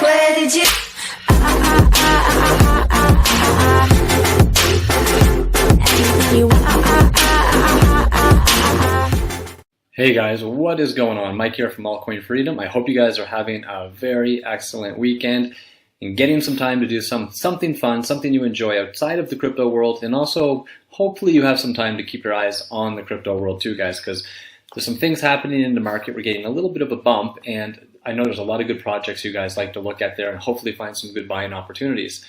Where did you? Hey guys, what is going on? Mike here from Altcoin Freedom. I hope you guys are having a very excellent weekend and getting some time to do something fun, something you enjoy outside of the crypto world, and also hopefully you have some time to keep your eyes on the crypto world too, guys, because there's some things happening in the market. We're getting a little bit of a bump, and I know there's a lot of good projects you guys like to look at there and hopefully find some good buying opportunities.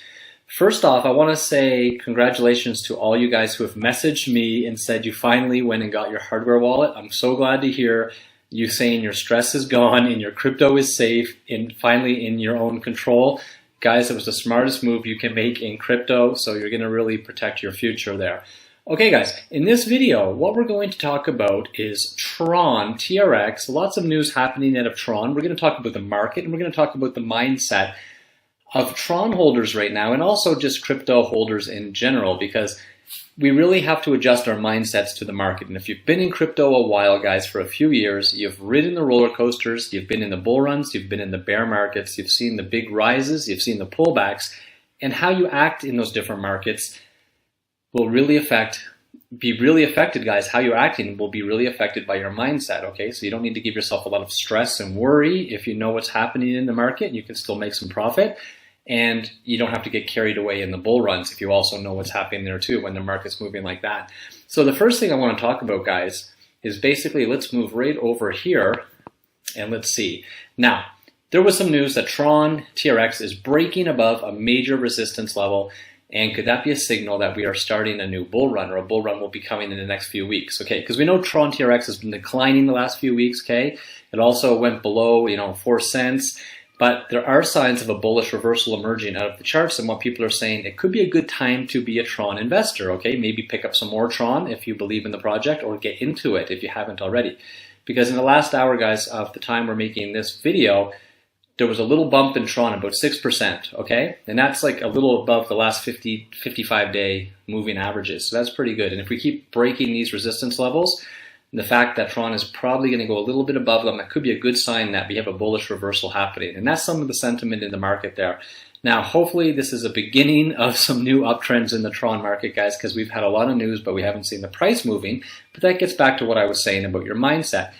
First off, I want to say congratulations to all you guys who have messaged me and said you finally went and got your hardware wallet. I'm so glad to hear you saying your stress is gone and your crypto is safe and finally in your own control. Guys, it was the smartest move you can make in crypto, so you're going to really protect your future there. Okay guys, in this video, what we're going to talk about is Tron, TRX, lots of news happening out of Tron. We're going to talk about the market and we're going to talk about the mindset of Tron holders right now and also just crypto holders in general, because we really have to adjust our mindsets to the market. And if you've been in crypto a while, guys, for a few years, you've ridden the roller coasters, you've been in the bull runs, you've been in the bear markets, you've seen the big rises, you've seen the pullbacks, and how you act in those different markets will really be really affected, guys. How you're acting will be really affected by your mindset, okay? So you don't need to give yourself a lot of stress and worry if you know what's happening in the market. You can still make some profit, and you don't have to get carried away in the bull runs if you also know what's happening there too when the market's moving like that. So the first thing I want to talk about, guys, is basically let's move right over here and let's see. Now, there was some news that Tron TRX is breaking above a major resistance level. And could that be a signal that we are starting a new bull run, or a bull run will be coming in the next few weeks? Okay, because we know Tron TRX has been declining the last few weeks. Okay, it also went below 4 cents, but there are signs of a bullish reversal emerging out of the charts. And what people are saying, it could be a good time to be a Tron investor. Okay, maybe pick up some more Tron if you believe in the project, or get into it if you haven't already. Because in the last hour, guys, of the time we're making this video, there was a little bump in Tron, about 6%, okay? And that's like a little above the last 55-day moving averages, so that's pretty good. And if we keep breaking these resistance levels, the fact that Tron is probably going to go a little bit above them, that could be a good sign that we have a bullish reversal happening. And that's some of the sentiment in the market there. Now, hopefully this is a beginning of some new uptrends in the Tron market, guys, because we've had a lot of news, but we haven't seen the price moving. But that gets back to what I was saying about your mindset.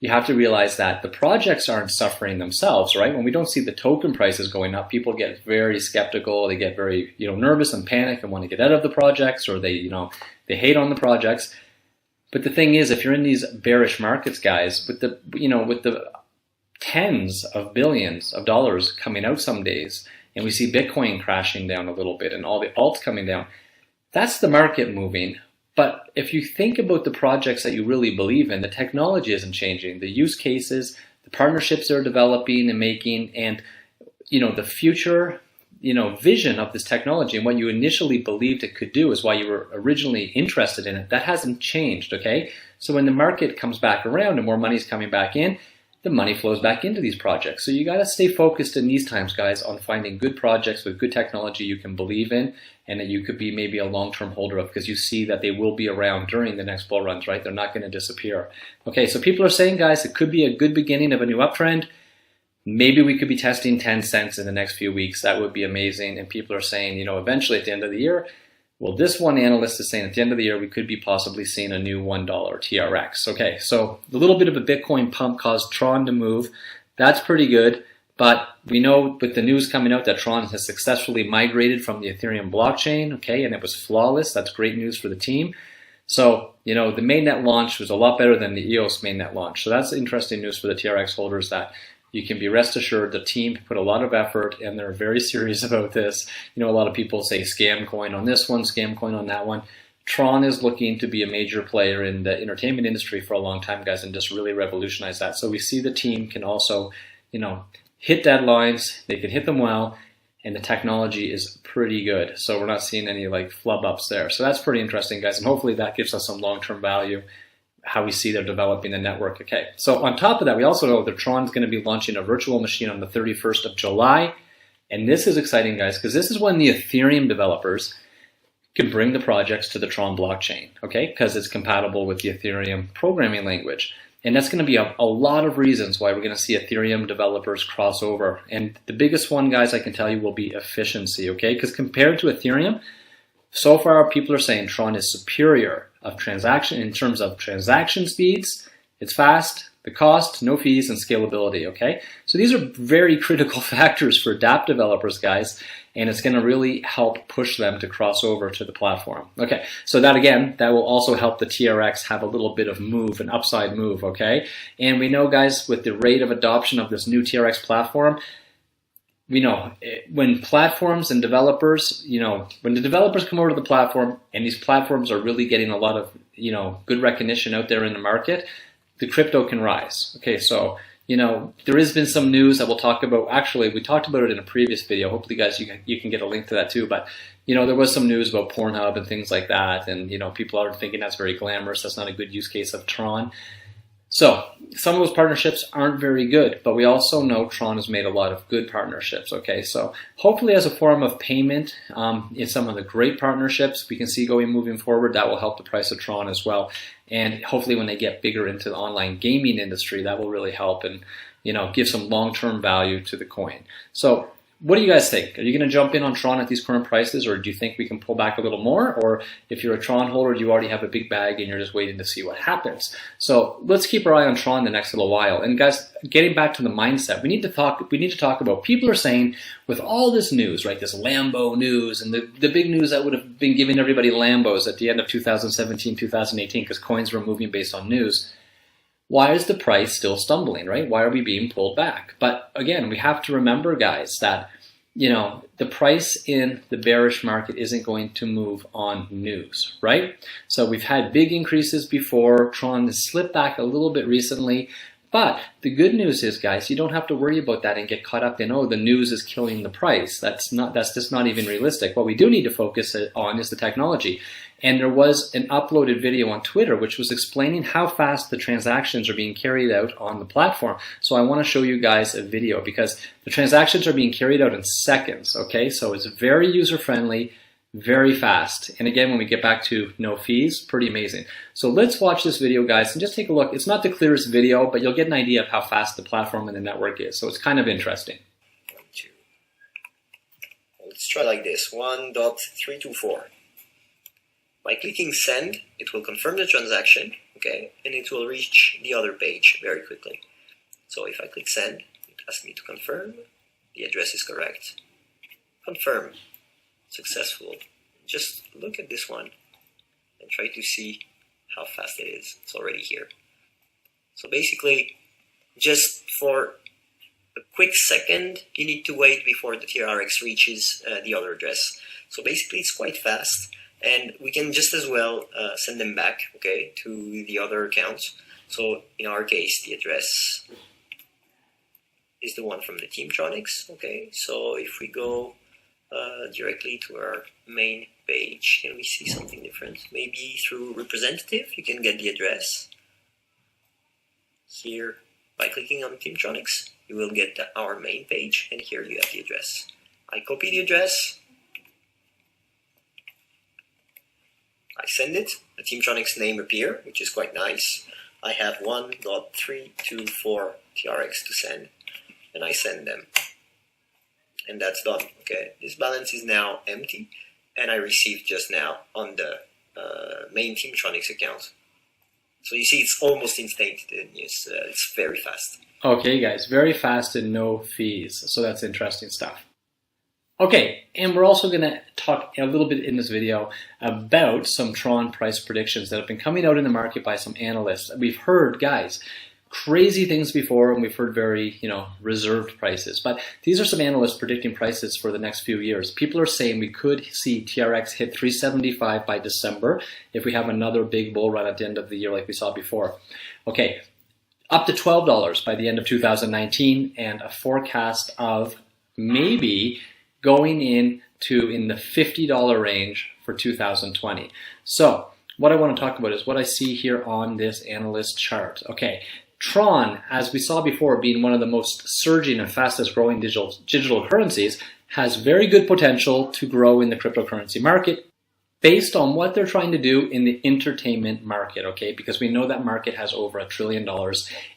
You have to realize that the projects aren't suffering themselves, right? When we don't see the token prices going up, people get very skeptical. They get very, nervous and panic and want to get out of the projects, or they hate on the projects. But the thing is, if you're in these bearish markets, guys, with the tens of billions of dollars coming out some days, and we see Bitcoin crashing down a little bit and all the alts coming down, that's the market moving. But if you think about the projects that you really believe in, the technology isn't changing. The use cases, the partnerships they're developing and making, and the future vision of this technology and what you initially believed it could do is why you were originally interested in it. That hasn't changed, okay? So when the market comes back around and more money's coming back in, the money flows back into these projects. So you got to stay focused in these times, guys, on finding good projects with good technology you can believe in and that you could be maybe a long-term holder of, because you see that they will be around during the next bull runs, right? They're not going to disappear. Okay, so people are saying, guys, it could be a good beginning of a new uptrend. Maybe we could be testing 10 cents in the next few weeks. That would be amazing. And people are saying, eventually at the end of the year, well, this one analyst is saying at the end of the year, we could be possibly seeing a new $1 TRX. Okay, so a little bit of a Bitcoin pump caused Tron to move. That's pretty good. But we know with the news coming out that Tron has successfully migrated from the Ethereum blockchain, okay, and it was flawless. That's great news for the team. So, the mainnet launch was a lot better than the EOS mainnet launch. So that's interesting news for the TRX holders, that you can be rest assured the team put a lot of effort and they're very serious about this. A lot of people say scam coin on this one, scam coin on that one. Tron is looking to be a major player in the entertainment industry for a long time, guys, and just really revolutionize that. So we see the team can also, hit deadlines, they can hit them well, and the technology is pretty good. So we're not seeing any flub ups there. So that's pretty interesting, guys, and hopefully that gives us some long-term value, how we see they're developing the network. Okay, so on top of that, we also know that Tron's going to be launching a virtual machine on the 31st of July. And this is exciting, guys, because this is when the Ethereum developers can bring the projects to the Tron blockchain, okay, because it's compatible with the Ethereum programming language. And that's going to be a lot of reasons why we're going to see Ethereum developers cross over. And the biggest one, guys, I can tell you will be efficiency, okay? Because compared to Ethereum, so far people are saying Tron is superior in terms of transaction speeds. It's fast, the cost, no fees, and scalability, okay? So these are very critical factors for dApp developers, guys, and it's going to really help push them to cross over to the platform. Okay, so that again, that will also help the TRX have a little bit of move, an upside move, okay? And we know, guys, with the rate of adoption of this new TRX platform, we know when platforms and developers, when the developers come over to the platform and these platforms are really getting a lot of, good recognition out there in the market, the crypto can rise. Okay, so, there has been some news that we'll talk about. Actually, we talked about it in a previous video. Hopefully, guys, you can get a link to that too. But, there was some news about Pornhub and things like that. And, people are thinking that's very glamorous. That's not a good use case of Tron. So some of those partnerships aren't very good, but we also know Tron has made a lot of good partnerships, okay? So hopefully as a form of payment in some of the great partnerships we can see moving forward, that will help the price of Tron as well. And hopefully when they get bigger into the online gaming industry, that will really help and, give some long-term value to the coin. So what do you guys think? Are you going to jump in on Tron at these current prices, or do you think we can pull back a little more? Or if you're a Tron holder, you already have a big bag and you're just waiting to see what happens. So let's keep our eye on Tron the next little while. And guys, getting back to the mindset, we need to talk about, people are saying with all this news, right, this Lambo news and the big news that would have been giving everybody Lambos at the end of 2017, 2018, because coins were moving based on news. Why is the price still stumbling, right? Why are we being pulled back? But again, we have to remember, guys, that the price in the bearish market isn't going to move on news, right? So we've had big increases before. Tron has slipped back a little bit recently. But the good news is, guys, you don't have to worry about that and get caught up in, oh, the news is killing the price. That's just not even realistic. What we do need to focus on is the technology. And there was an uploaded video on Twitter which was explaining how fast the transactions are being carried out on the platform. So I want to show you guys a video because the transactions are being carried out in seconds, okay? So it's very user-friendly, very fast. And again, when we get back to no fees, pretty amazing. So let's watch this video, guys, and just take a look. It's not the clearest video, but you'll get an idea of how fast the platform and the network is. So it's kind of interesting. 1, 2. Let's try like this, 1.324. By clicking send, it will confirm the transaction, okay, and it will reach the other page very quickly. So if I click send, it asks me to confirm, the address is correct, confirm, successful. Just look at this one and try to see how fast it is. It's already here. So basically, just for a quick second, you need to wait before the TRX reaches the other address. So basically, it's quite fast. And we can just as well send them back, okay, to the other accounts. So in our case, the address is the one from the Team TRONIX, okay. So if we go directly to our main page, can we see something different? Maybe through representative, you can get the address. Here, by clicking on Team TRONIX, you will get our main page, and here you have the address. I copy the address. I send it, the Team TRONIX name appear, which is quite nice. I have 1.324 TRX to send, and I send them. And that's done, okay? This balance is now empty, and I received just now on the main Team TRONIX account. So you see, it's almost instantaneous. It's very fast. Okay, guys, very fast and no fees. So that's interesting stuff. Okay, and we're also going to talk a little bit in this video about some Tron price predictions that have been coming out in the market by some analysts. We've heard, guys, crazy things before, and we've heard very, reserved prices. But these are some analysts predicting prices for the next few years. People are saying we could see TRX hit 375 by December if we have another big bull run at the end of the year like we saw before. Okay, up to $12 by the end of 2019, and a forecast of maybe going in the $50 range for 2020. So what I want to talk about is what I see here on this analyst chart. Okay, Tron, as we saw before, being one of the most surging and fastest growing digital currencies, has very good potential to grow in the cryptocurrency market. based on what they're trying to do in the entertainment market, okay? Because we know that market has over $1 trillion,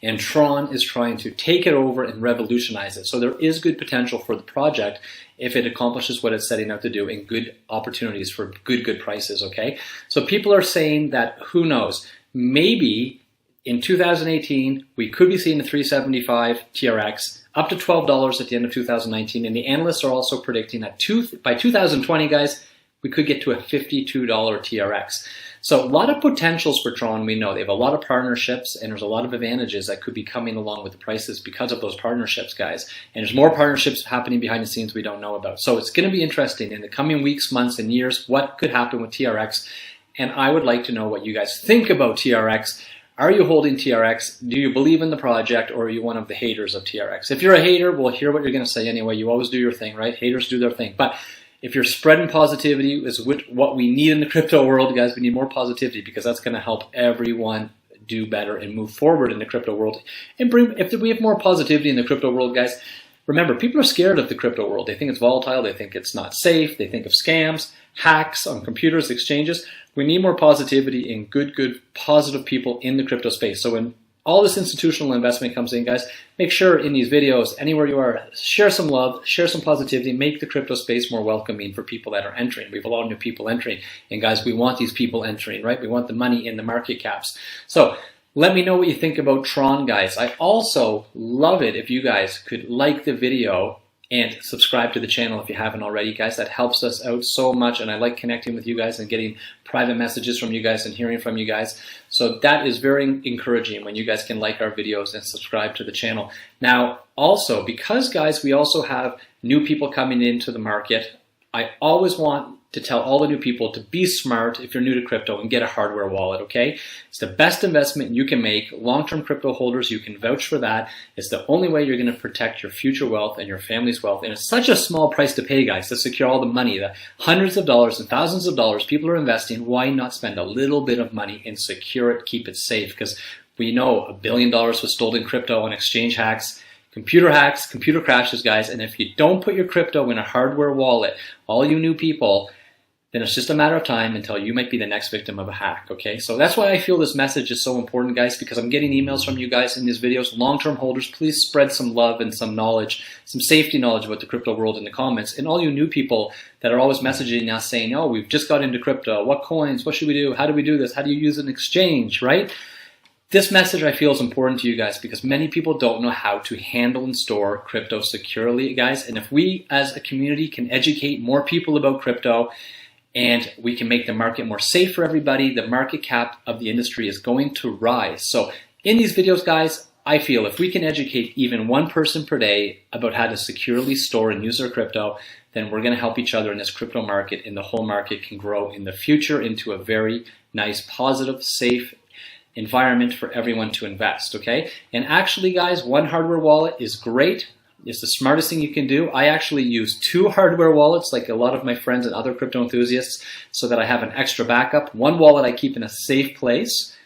and Tron is trying to take it over and revolutionize it. So there is good potential for the project if it accomplishes what it's setting out to do, and good opportunities for good prices, okay? So people are saying that, who knows, maybe in 2018, we could be seeing a 375 TRX up to $12 at the end of 2019, and the analysts are also predicting that by 2020, guys, we could get to a $52 TRX. So a lot of potentials for Tron, we know. They have a lot of partnerships, and there's a lot of advantages that could be coming along with the prices because of those partnerships, guys. And there's more partnerships happening behind the scenes we don't know about. So it's going to be interesting in the coming weeks, months, and years, what could happen with TRX. And I would like to know what you guys think about TRX. Are you holding TRX? Do you believe in the project, or are you one of the haters of TRX? If you're a hater, we'll hear what you're going to say anyway. You always do your thing, right? Haters do their thing. But if you're spreading positivity, is what we need in the crypto world, guys. We need more positivity, because that's going to help everyone do better and move forward in the crypto world. And if we have more positivity in the crypto world, guys, remember, people are scared of the crypto world. They think it's volatile. They think it's not safe. They think of scams, hacks on computers, exchanges. We need more positivity and good, positive people in the crypto space. So when all this institutional investment comes in, guys, make sure in these videos, anywhere you are, share some love, share some positivity, make the crypto space more welcoming for people that are entering. We have a lot of new people entering, and guys, we want these people entering, right? We want the money in the market caps. So let me know what you think about Tron, guys. I also love it if you guys could like the video and subscribe to the channel if you haven't already, guys. That helps us out so much, and I like connecting with you guys and getting private messages from you guys and hearing from you guys. So that is very encouraging when you guys can like our videos and subscribe to the channel. Now, also, because, guys, we also have new people coming into the market, I always want to tell all the new people to be smart if you're new to crypto and get a hardware wallet, okay? It's the best investment you can make. Long-term crypto holders, you can vouch for that. It's the only way you're going to protect your future wealth and your family's wealth. And it's such a small price to pay, guys, to secure all the money, the hundreds of dollars and thousands of dollars people are investing. Why not spend a little bit of money and secure it, keep it safe? Because we know $1 billion was stolen in crypto on exchange hacks, computer crashes, guys. And if you don't put your crypto in a hardware wallet, all you new people, then it's just a matter of time until you might be the next victim of a hack, okay? So that's why I feel this message is so important, guys, because I'm getting emails from you guys in these videos. Long-term holders, please spread some love and some knowledge, some safety knowledge about the crypto world in the comments. And all you new people that are always messaging us saying, oh, we've just got into crypto. What coins? What should we do? How do we do this? How do you use an exchange, right? This message, I feel, is important to you guys because many people don't know how to handle and store crypto securely, guys. And if we as a community can educate more people about crypto, and we can make the market more safe for everybody, the market cap of the industry is going to rise. So in these videos, guys, I feel if we can educate even one person per day about how to securely store and use their crypto, then we're going to help each other in this crypto market, and the whole market can grow in the future into a very nice, positive, safe environment for everyone to invest, okay? And actually, guys, one hardware wallet is great. It's the smartest thing you can do. I actually use 2 hardware wallets like a lot of my friends and other crypto enthusiasts so that I have an extra backup. One wallet I keep in a safe place.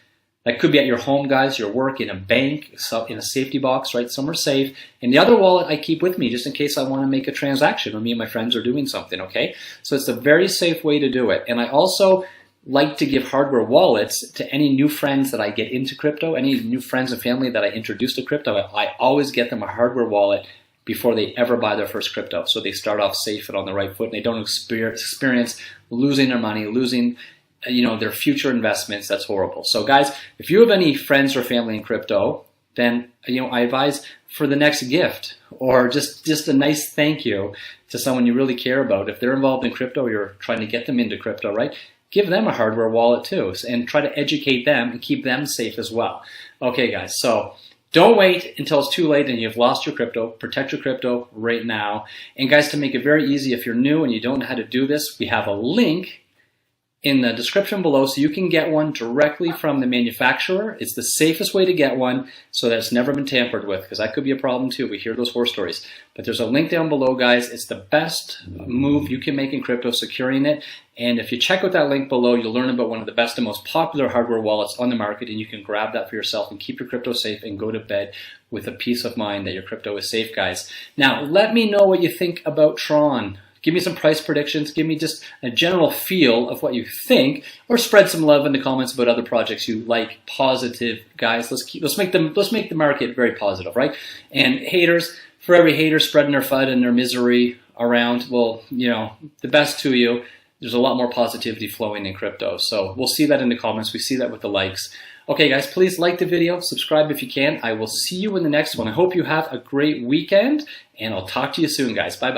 That could be at your home, guys, your work, in a bank, in a safety box, right, somewhere safe. And the other wallet I keep with me just in case I want to make a transaction when me and my friends are doing something, okay? So it's a very safe way to do it. And I also like to give hardware wallets to any new friends that I get into crypto, any new friends and family that I introduce to crypto. I always get them a hardware wallet before they ever buy their first crypto. So they start off safe and on the right foot, and they don't experience losing their money, losing their future investments. That's horrible. So guys, if you have any friends or family in crypto, then I advise for the next gift or just a nice thank you to someone you really care about. If they're involved in crypto, you're trying to get them into crypto, right? Give them a hardware wallet too, and try to educate them and keep them safe as well. Okay, guys, so don't wait until it's too late and you've lost your crypto. Protect your crypto right now. And guys, to make it very easy, if you're new and you don't know how to do this, we have a link in the description below so you can get one directly from the manufacturer. It's the safest way to get one so that it's never been tampered with, because that could be a problem too. We hear those horror stories. But there's a link down below, guys. It's the best move you can make in crypto, securing it. And if you check out that link below, you'll learn about one of the best and most popular hardware wallets on the market, and you can grab that for yourself and keep your crypto safe and go to bed with a peace of mind that your crypto is safe, guys. Now, let me know what you think about Tron. Give me some price predictions. Give me just a general feel of what you think, or spread some love in the comments about other projects you like. Positive, guys. Let's make the market very positive, right? And haters, for every hater spreading their FUD and their misery around, well, you know, the best to you. There's a lot more positivity flowing in crypto. So we'll see that in the comments. We see that with the likes. Okay, guys, please like the video, subscribe if you can. I will see you in the next one. I hope you have a great weekend, and I'll talk to you soon, guys. Bye-bye.